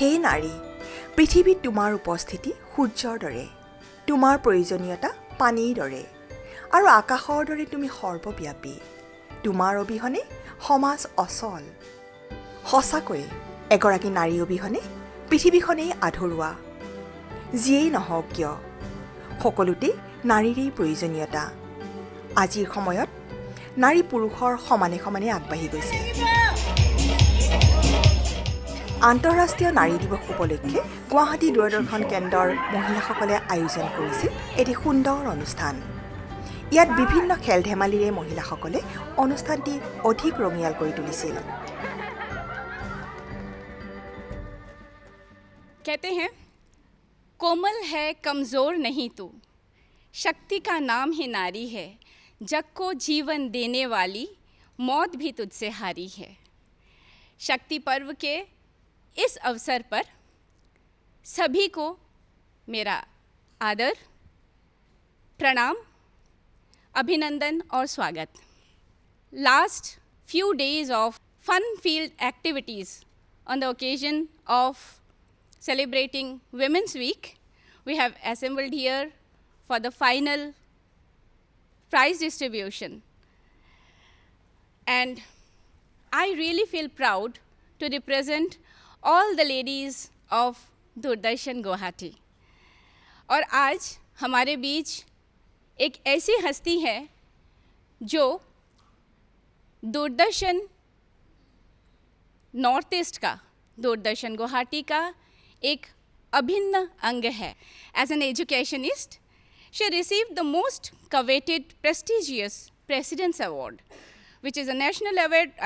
হে নাৰী, পৃথিৱীত তোমাৰ উপস্থিতি সূৰ্যৰ দৰে, তোমাৰ প্ৰয়োজনীয়তা পানীৰ দৰে, আৰু আকাশৰ দৰে তুমি সৰ্বব্যাপী। তোমাৰ অবিহনে সমাজ অচল। সঁচাকৈয়ে এগৰাকী নাৰী অবিহনে পৃথিৱীখনেই আধৰুৱা। যিয়েই নহওক কিয়, সকলোতেই নাৰীৰেই প্ৰয়োজনীয়তা। আজিৰ সময়ত নাৰী পুৰুষৰ সমানে সমানে আগবাঢ়ি গৈছে। আন্তঃৰাষ্ট্ৰীয় নাৰী দিৱস উপলক্ষে গুৱাহাটী দূৰদৰ্শন কেন্দ্ৰৰ মহিলাসকলে আয়োজন কৰিছিল এটি সুন্দৰ অনুষ্ঠান। ইয়াত বিভিন্ন খেল ধেমালিৰে মহিলাসকলে অনুষ্ঠানটি অধিক ৰঙীয়াল কৰি তুলিছিল। कहते हैं कोमल है कमज़ोर नहीं तू, शक्ति का नाम ही नारी है, जग को जीवन देने वाली मौत भी तुझसे हारी है। शक्ति पर्व के इस अवसर पर सभी को मेरा आदर, प्रणाम, अभिनंदन और स्वागत। Last few days of fun-filled activities on the occasion of celebrating Women's Week, we have assembled here for the final prize distribution. And I really feel proud to represent all the ladies of Doordarshan Guwahati. और आज हमारे बीच एक ऐसी हस्ती है जो Doordarshan north east का, दूरदर्शन गुवाहाटी का एक अभिन्न अंग है। As an educationist, she received the most coveted prestigious President's Award, which is a national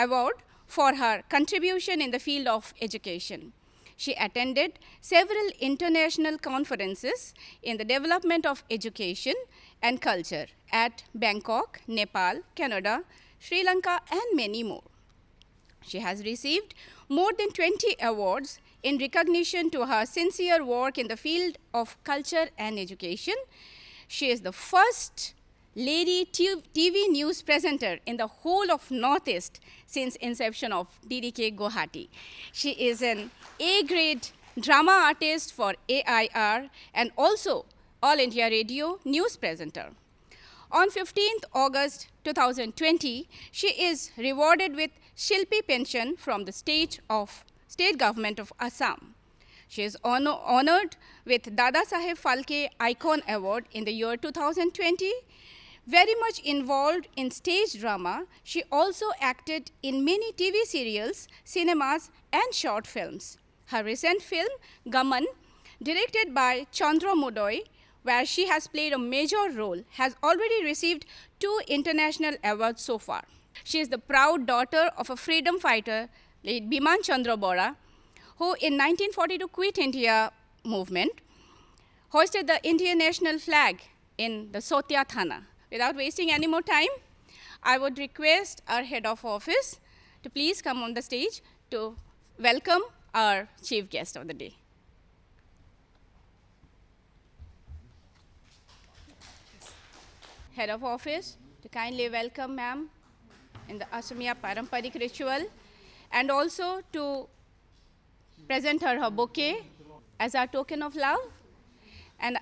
award for her contribution in the field of education. She attended several international conferences in the development of education and culture at Bangkok, Nepal, Canada, Sri Lanka, and many more. She has received more than 20 awards in recognition to her sincere work in the field of culture and education. She is the first lady TV news presenter in the whole of Northeast since inception of DDK Guwahati. She is an A-grade drama artist for AIR and also All India Radio news presenter. On 15th August 2020, she is rewarded with Shilpi pension from the state government of Assam. She is honored with Dada Saheb Phalke Icon Award in the year 2020. Very much involved in stage drama, she also acted in many TV serials, cinemas, and short films. Her recent film, Gaman, directed by Chandra Mudoy, where she has played a major role, has already received 2 international awards so far. She is the proud daughter of a freedom fighter, late Biman Chandra Bora, who in 1942 quit India movement, hoisted the Indian national flag in the Sotia Thana. Without wasting any more time, I would request our head of office to please come on the stage to welcome our chief guest of the day. Head of office to kindly welcome ma'am in the Asamiya Paramparik ritual, and also to present her bouquet as our token of love. And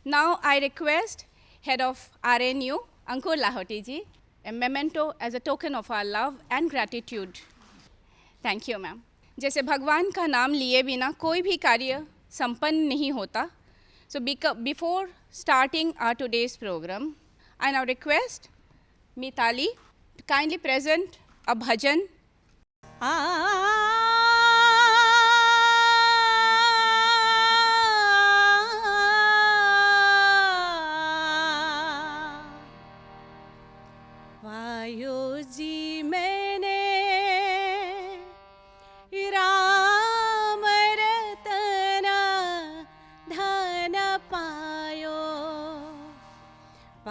now I request Head of RNU, Ankur Lahoti ji, a memento as a token of our love and gratitude. Thank you, ma'am. जैसे भगवान का नाम लिए बिना कोई भी कार्य संपन्न नहीं होता, so before starting our today's program, I now request Mitali to kindly present a bhajan.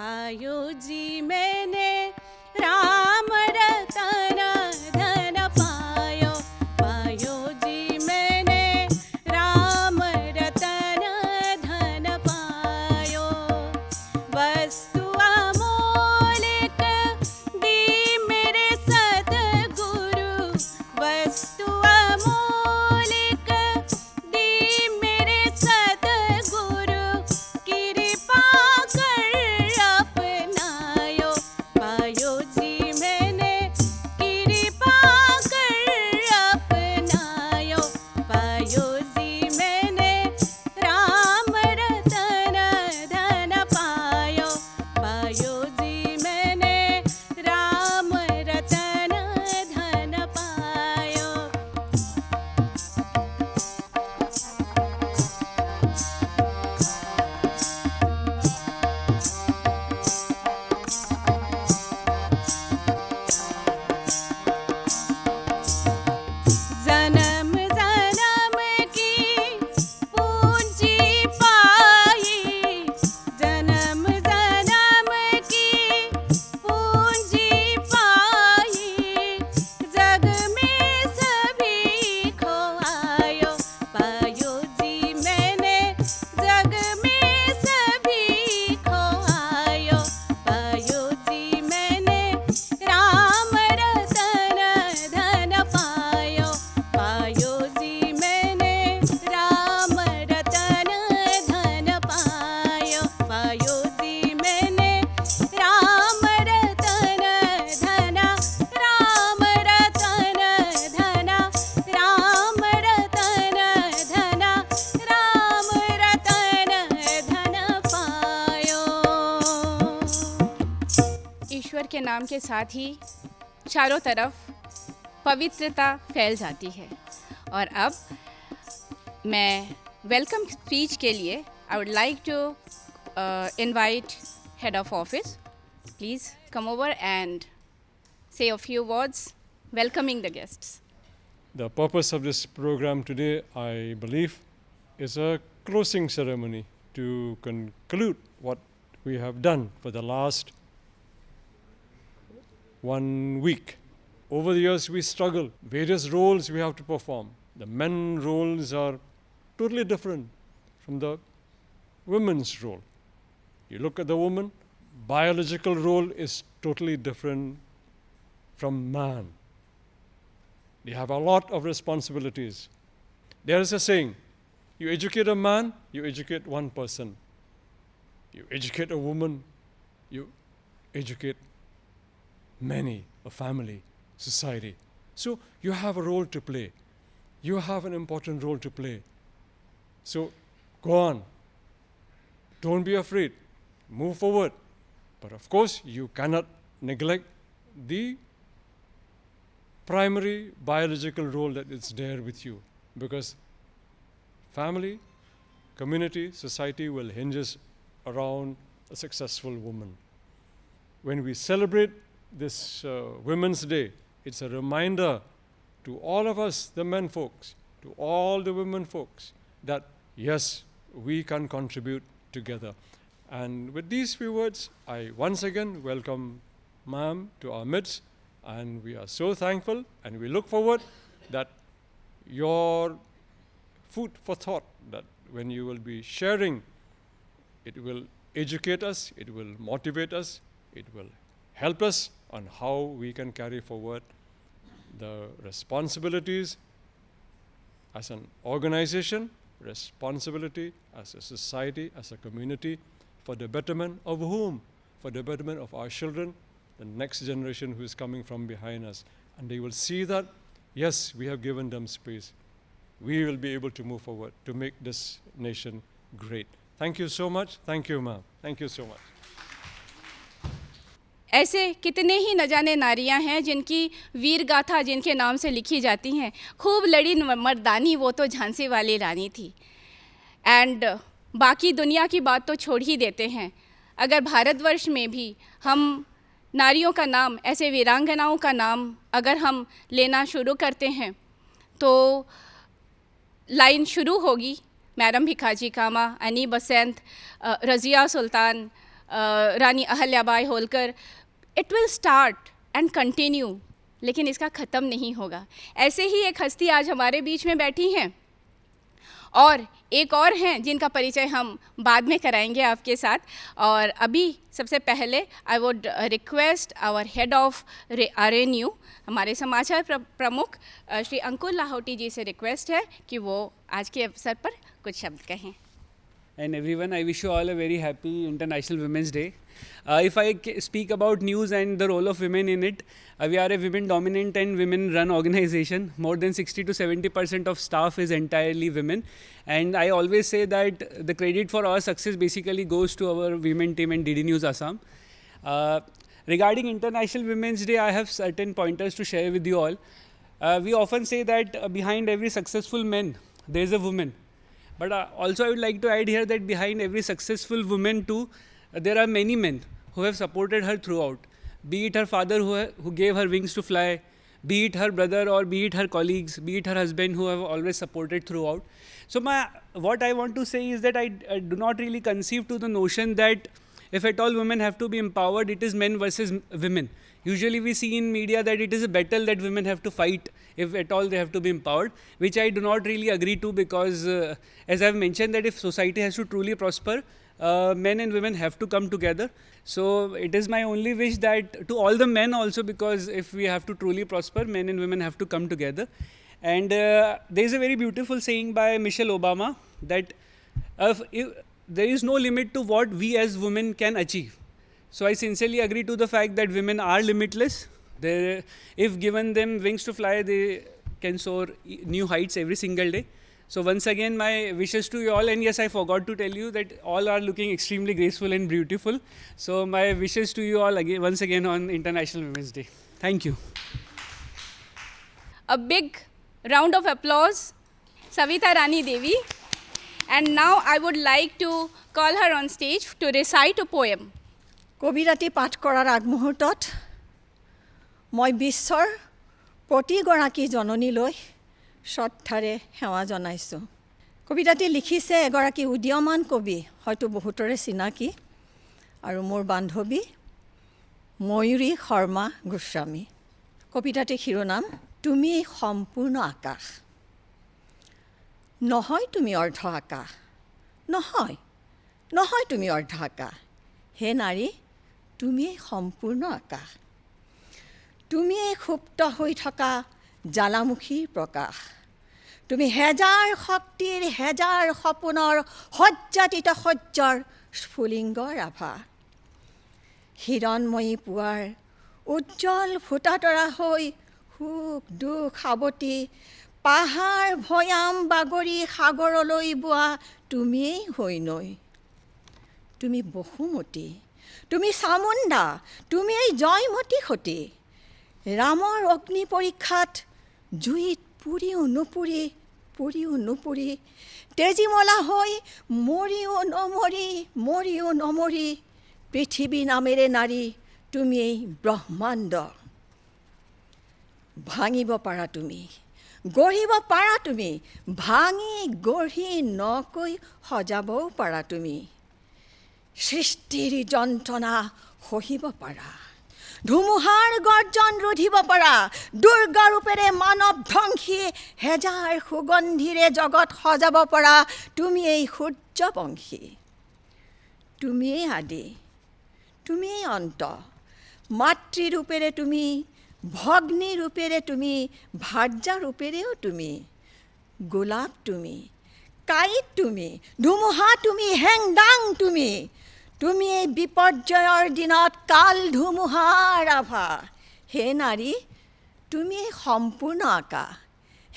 पायो जी मैंने राम रतन धन पायो, पायो जी मैंने राम रतन धन पायो। वस्तु अमोलिक दी मेरे सत के नाम के साथ ही चारों तरफ पवित्रता फैल जाती है। और अब मैं वेलकम स्पीच के लिए I would like to invite head of office, please come over and say a few words welcoming the guests. The purpose of this program today, I believe, is a closing ceremony to conclude what we have done for the last 1 week. Over the years, we struggle. Various roles we have to perform. The men roles are totally different from the women's role. You look at the woman, biological role is totally different from man. They have a lot of responsibilities. There is a saying, you educate a man, you educate one person. You educate a woman, you educate many, a family, society. So you have a role to play. You have an important role to play. So go on. Don't be afraid. Move forward. But of course, you cannot neglect the primary biological role that is there with you, because family, community, society will hinges around a successful woman. When we celebrate this Women's Day, it's a reminder to all of us, the men folks, to all the women folks, that yes, we can contribute together. And with these few words, I once again welcome ma'am to our midst. And we are so thankful, and we look forward that your food for thought, that when you will be sharing, it will educate us, it will motivate us, it will help us on how we can carry forward the responsibilities as an organization, responsibility as a society, as a community, for the betterment of whom? For the betterment of our children, the next generation who is coming from behind us. And they will see that, yes, we have given them space. We will be able to move forward to make this nation great. Thank you so much. Thank you, ma'am. Thank you so much. ऐसे कितने ही न जाने नारियां हैं जिनकी वीर गाथा जिनके नाम से लिखी जाती हैं। खूब लड़ी मर्दानी वो तो झांसी वाली रानी थी। एंड बाकी दुनिया की बात तो छोड़ ही देते हैं। अगर भारतवर्ष में भी हम नारियों का नाम, ऐसे वीरांगनाओं का नाम अगर हम लेना शुरू करते हैं तो लाइन शुरू होगी madam Bhikaji Cama, Annie Besant, Razia Sultan, Rani Ahilyabai Holkar. It will start and continue, लेकिन इसका ख़त्म नहीं होगा। ऐसे ही एक हस्ती आज हमारे बीच में बैठी हैं और एक और हैं जिनका परिचय हम बाद में कराएंगे आपके साथ। और अभी सबसे पहले I would request our head of RNU, हमारे समाचार प्रमुख श्री अंकुर लाहौटी जी से रिक्वेस्ट है कि वो आज के अवसर पर कुछ शब्द कहें। And everyone, I wish you all a very happy International Women's Day. If I speak about news and the role of women in it, we are a women-dominant and women-run organization. More than 60 to 70% of staff is entirely women. And I always say that the credit for our success basically goes to our women team and DD News Assam. Regarding International Women's Day, I have certain pointers to share with you all. We often say that behind every successful man, there is a woman. But also I would like to add here that behind every successful woman too, there are many men who have supported her throughout. Be it her father who gave her wings to fly, be it her brother or be it her colleagues, be it her husband who have always supported throughout. So what I want to say is that I do not really conceive to the notion that if at all women have to be empowered, it is men versus women. Usually we see in media that it is a battle that women have to fight if at all they have to be empowered, which I do not really agree to, because as I have mentioned that if society has to truly prosper, men and women have to come together. So it is my only wish that to all the men also, because if we have to truly prosper, men and women have to come together. And there is a very beautiful saying by Michelle Obama that there is no limit to what we as women can achieve. So I sincerely agree to the fact that women are limitless. If given them wings to fly, they can soar new heights every single day. So once again, my wishes to you all. And yes, I forgot to tell you that all are looking extremely graceful and beautiful. So my wishes to you all again, once again on International Women's Day. Thank you. A big round of applause, Savita Rani Devi. And now I would like to call her on stage to recite a poem. কবিতাটি পাঠ কৰাৰ আগমুহূৰ্তত মই বিশ্বৰ প্ৰতিগৰাকী জননীলৈ শ্ৰদ্ধাৰে সেৱা জনাইছোঁ। কবিতাটি লিখিছে এগৰাকী উদীয়মান কবি, হয়তো বহুতৰে চিনাকি, আৰু মোৰ বান্ধৱী ময়ূৰী শৰ্মা গোস্বামী। কবিতাটিৰ শিৰোনাম তুমি সম্পূৰ্ণ আকাশ। নহয় তুমি অৰ্ধ আকাশ, নহয় নহয় তুমি অৰ্ধ আকাশ, হে নাৰী তুমি সম্পূৰ্ণ আকাশ। তুমি সুপ্ত হৈ থকা জ্বালামুখীৰ প্ৰকাশ। তুমি হেজাৰ শক্তিৰ হেজাৰ সপোনৰ সজ্জাতিত সহ্যৰ স্ফুলিংগৰ আভা। হিৰণময়ী পুৱাৰ উজ্জ্বল ফুটাতৰা হৈ সুখ দুখ সাৱটি পাহাৰ ভৈয়াম বাগৰি সাগৰলৈ বোৱা তুমিয়েই হৈ নৈ। তুমি বসুমতী, তুমি চামুণ্ডা, তুমি এই জয়মতী সতী। ৰামৰ অগ্নি পৰীক্ষাত জুইত পুৰিও নুপুৰি তেজীমলা হৈ মৰিও নমৰি পৃথিৱী নামেৰে নাৰী তুমি এই ব্ৰহ্মাণ্ড। ভাঙিব পাৰা তুমি, গঢ়িব পাৰা তুমি, ভাঙি গঢ়ি নকৈ সজাবও পাৰা তুমি। সৃষ্টিৰ যন্ত্ৰণা সহিব পাৰা, ধুমুহাৰ গৰ্জন ৰুধিব পাৰা, দুৰ্গা ৰূপেৰে মানৱ ধ্বংসী হেজাৰ সুগন্ধিৰে জগত সজাব পাৰা তুমি এই সূৰ্যবংশী। তুমিয়েই আদি, তুমিয়েই অন্ত, মাতৃৰূপেৰে তুমি, ভগ্নী ৰূপেৰে তুমি, ভাৰ্যা ৰূপেৰেও তুমি। গোলাপ তুমি, কাঁইট তুমি, ধুমুহা তুমি, হেংদাং তুমি। তুমি এই বিপৰ্যয়ৰ দিনত কাল ধুমুহাৰ আভা। হে নাৰী তুমি সম্পূৰ্ণ আকাশ,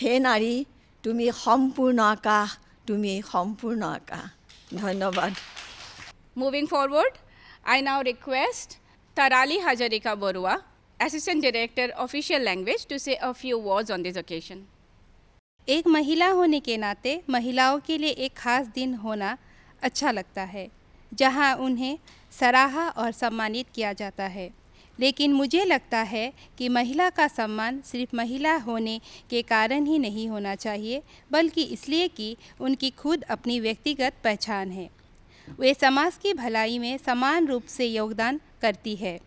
হে নাৰী তুমি সম্পূৰ্ণ আকাশ, তুমি সম্পূৰ্ণ আকাশ। ধন্যবাদ। Moving forward, I now request Tarali Hajarika Borua, Assistant Director, Official Language, to say a few words on this occasion. एक महिला होने के नाते महिलाओं के लिए एक ख़ास दिन होना अच्छा लगता है, जहां उन्हें सराहा और सम्मानित किया जाता है। लेकिन मुझे लगता है कि महिला का सम्मान सिर्फ महिला होने के कारण ही नहीं होना चाहिए, बल्कि इसलिए कि उनकी खुद अपनी व्यक्तिगत पहचान है। वे समाज की भलाई में समान रूप से योगदान करती है।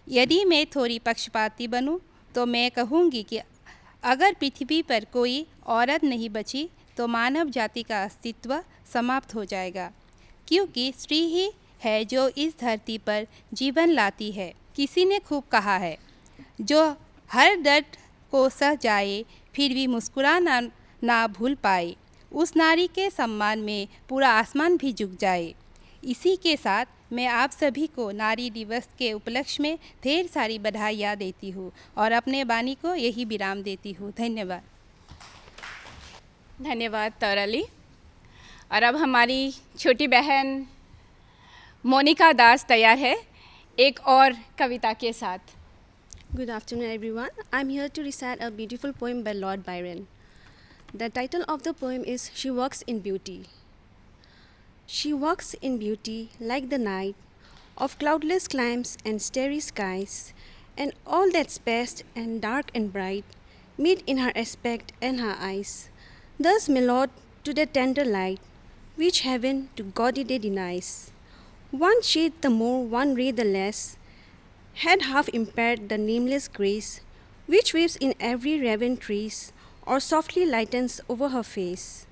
यदि मैं थोड़ी पक्षपाती बनूं तो मैं कहूँगी कि अगर पृथ्वी पर कोई औरत नहीं बची तो मानव जाति का अस्तित्व समाप्त हो जाएगा, क्योंकि स्त्री ही है जो इस धरती पर जीवन लाती है। किसी ने खूब कहा है, जो हर दर्द को सह जाए फिर भी मुस्कुराना ना भूल पाए, उस नारी के सम्मान में पूरा आसमान भी झुक जाए। इसी के साथ मैं आप सभी को नारी दिवस के उपलक्ष्य में ढेर सारी बधाइयाँ देती हूँ और अपने वाणी को यही विराम देती हूँ। धन्यवाद। धन्यवाद तरली। और अब हमारी छोटी बहन मोनिका दास तैयार है एक और कविता के साथ। Good afternoon, everyone. I'm here to recite a beautiful poem by Lord Byron. The title of the poem is She Walks in Beauty. She walks in beauty like the night of cloudless climes and starry skies, and all that's best and dark and bright meet in her aspect and her eyes. Thus mellowed to the tender light, which heaven to gaudy day denies. One shade the more, one ray the less, had half impaired the nameless grace, which weaves in every raven trace, or softly lightens over her face,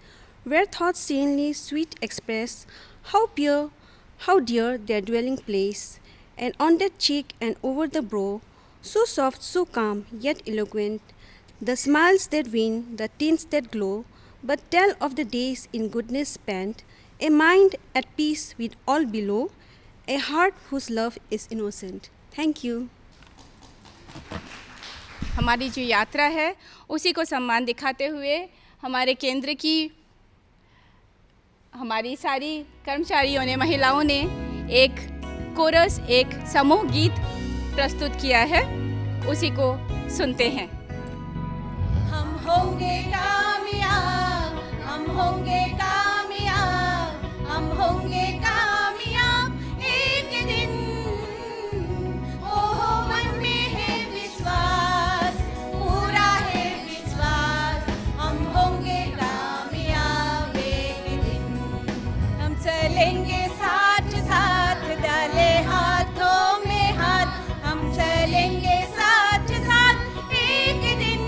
where thoughts serenely sweet express how pure, how dear their dwelling place, and on that cheek and over the brow, so soft, so calm, yet eloquent, the smiles that win, the tints that glow, but tell of the days in goodness spent, a mind at peace with all below, a heart whose love is innocent. Thank you. हमारी जो यात्रा है उसी को सम्मान दिखाते हुए हमारे केंद्र की हमारी सारी कर्मचारियों ने, महिलाओं ने एक कोरस, एक समूह गीत प्रस्तुत किया है, उसी को सुनते हैं। हम होंगे कामयाब, हम होंगे कामयाब, हम होंगे कामयाब एक दिन। ओहो मन में है विश्वास, पूरा है विश्वास, हम होंगे कामयाब एक दिन। हम चलेंगे साथ साथ, डाले हाथों में हाथ, हम चलेंगे साथ साथ एक दिन।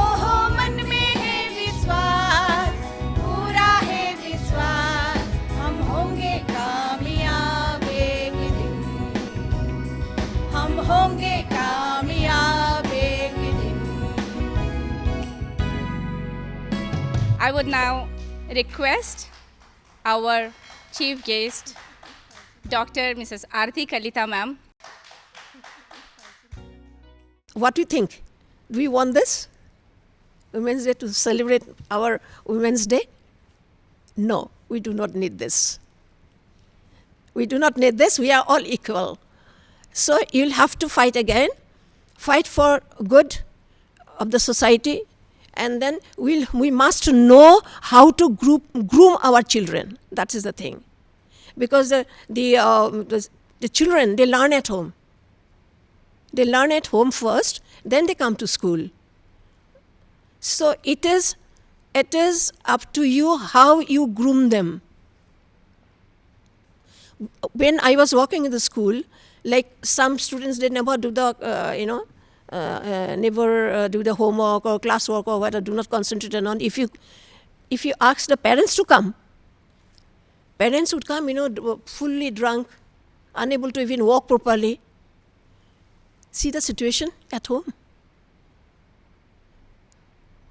ओहो मन में है विश्वास, पूरा है विश्वास, हम होंगे कामयाब एक दिन। हम होंगे कामयाब एक दिन। I would now request our chief guest, Dr. Mrs. Aarti Kalita ma'am. What do you think? Do we want this? Women's Day, to celebrate our Women's Day? No, we do not need this. We do not need this. We are all equal. So you'll have to fight again, fight for good of the society, and then we must know how to groom our children. That is the thing. Because the children, they learn at home. They learn at home first, then they come to school. So it is up to you how you groom them. When I was working in the school, like some students, they never do the, never do the homework or classwork or whatever, do not concentrate on. If you ask the parents to come, parents would come, fully drunk, unable to even walk properly. See the situation at home.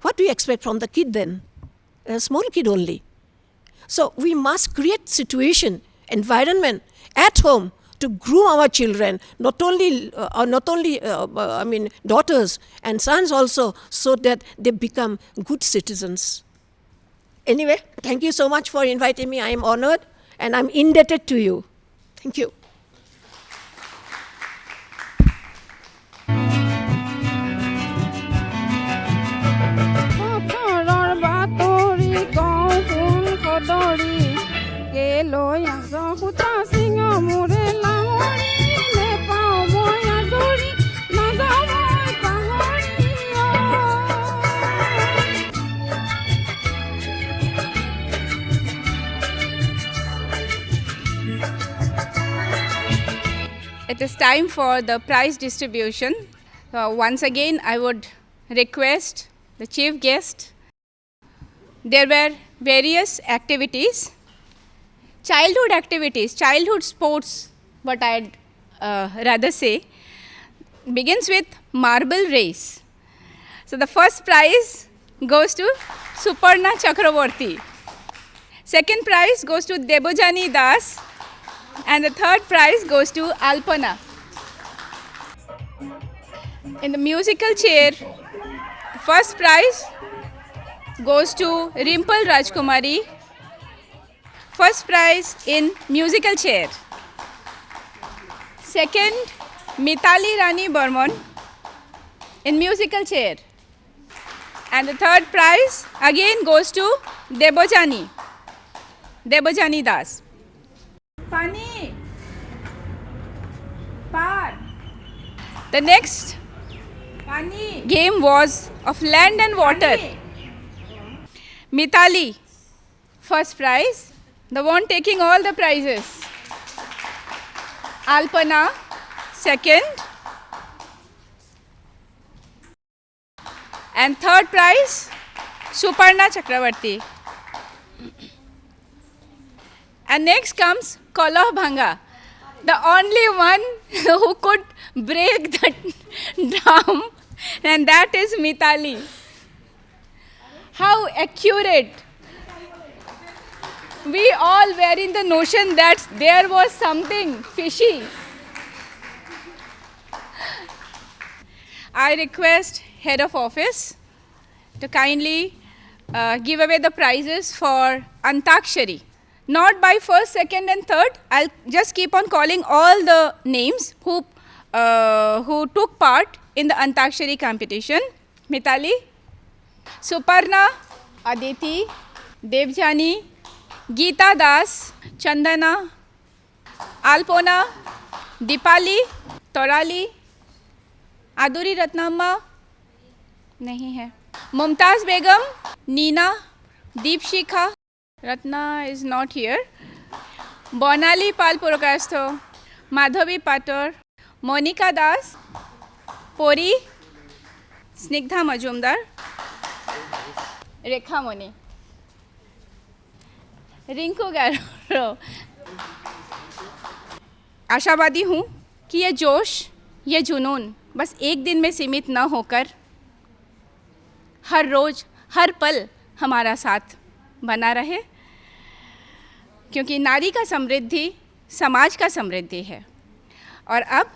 What do you expect from the kid then? A small kid only. So we must create situation, environment at home to groom our children, not only daughters and sons also, so that they become good citizens. Anyway, thank you so much for inviting me. I am honored and I'm indebted to you. Thank you. It is time for the prize distribution. Once again, I would request the chief guest. There were various activities, childhood sports, what I'd rather say, begins with marble race. So the first prize goes to Suparna Chakraborty. Second prize goes to Debojani Das. And the third prize goes to Alpana. In the musical chair, first prize goes to Rimple Rajkumari. First prize in musical chair. Second, Mitali Rani Burman in musical chair. And the third prize again goes to Debojani Das. Pani, Par. The next game was of land and water. Mitali, first prize, the one taking all the prizes. Alpana, second. And third prize, Suparna Chakravarti. And next comes Kolah Bhanga, the only one who could break the drum, and that is Mitali. How accurate. We all were in the notion that there was something fishy. I request Head of Office to kindly give away the prizes for Antakshari. Not by first, second, and third. I'll just keep on calling all the names who took part in the Antakshari competition. Mitali, Suparna, Aditi, Devjani, Geeta Das, Chandana, Alpona, Dipali, Torali, Aduri Ratnamma, नहीं है, Mumtaz Begum, Neena, Deepshikha, Ratna is not here, Bonali Pal Purakasto, Madhavi Pator, Monica Das, Pori, Snigdha Majumdar, Rekha Moni, Rinku गारो। आशावादी हूँ कि ये जोश, ये जुनून बस एक दिन में सीमित न होकर हर रोज़, हर पल हमारा साथ बना रहे, क्योंकि नारी का समृद्धि समाज का समृद्धि है। और अब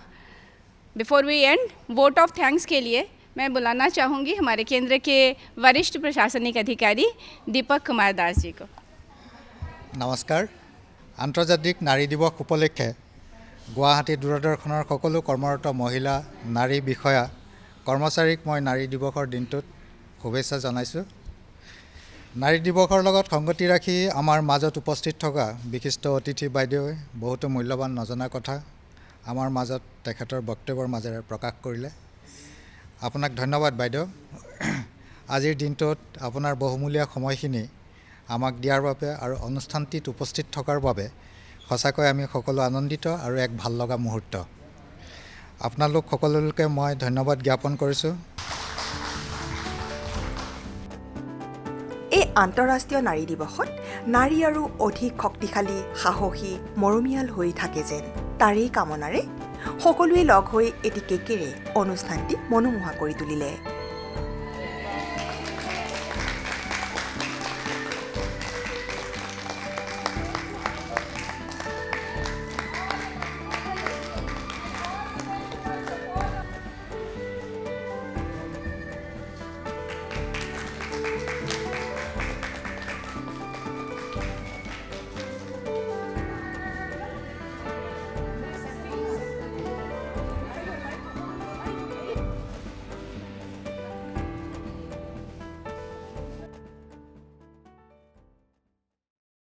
before we end, vote of thanks के लिए मैं बुलाना चाहूँगी हमारे केंद्र के वरिष्ठ प्रशासनिक अधिकारी दीपक कुमार दास जी को। नमस्कार। आंतर्जातिक नारी दिवस उपलक्षे गुवाहाटी दूरदर्शনৰ সকলো কৰ্মৰত মহিলা নাৰী বিষয়া কৰ্মচাৰীক মই নাৰী দিৱসৰ দিনটোত শুভেচ্ছা জনাইছোঁ। নাৰী দিৱসৰ লগত সংগতি ৰাখি আমাৰ মাজত উপস্থিত থকা বিশিষ্ট অতিথি বাইদেৱে বহুতো মূল্যৱান নজনা কথা আমাৰ মাজত তেখেতৰ বক্তব্যৰ মাজেৰে প্ৰকাশ কৰিলে। আপোনাক ধন্যবাদ বাইদেউ। আজিৰ দিনটোত আপোনাৰ বহুমূলীয়া সময়খিনি আমাক দিয়াৰ বাবে আৰু অনুষ্ঠানটিত উপস্থিত থকাৰ বাবে সঁচাকৈ আমি সকলো আনন্দিত আৰু এক ভাল লগা মুহূৰ্ত। আপোনালোক সকলোকে মই ধন্যবাদ জ্ঞাপন কৰিছোঁ। এই আন্তঃৰাষ্ট্ৰীয় নাৰী দিৱসত নাৰী আৰু অধিক শক্তিশালী, সাহসী, মৰমীয়াল হৈ থাকে যেন তাৰেই কামনাৰে সকলোৱে লগ হৈ এটি কেকেৰে অনুষ্ঠানটি মনোমোহা কৰি তুলিলে।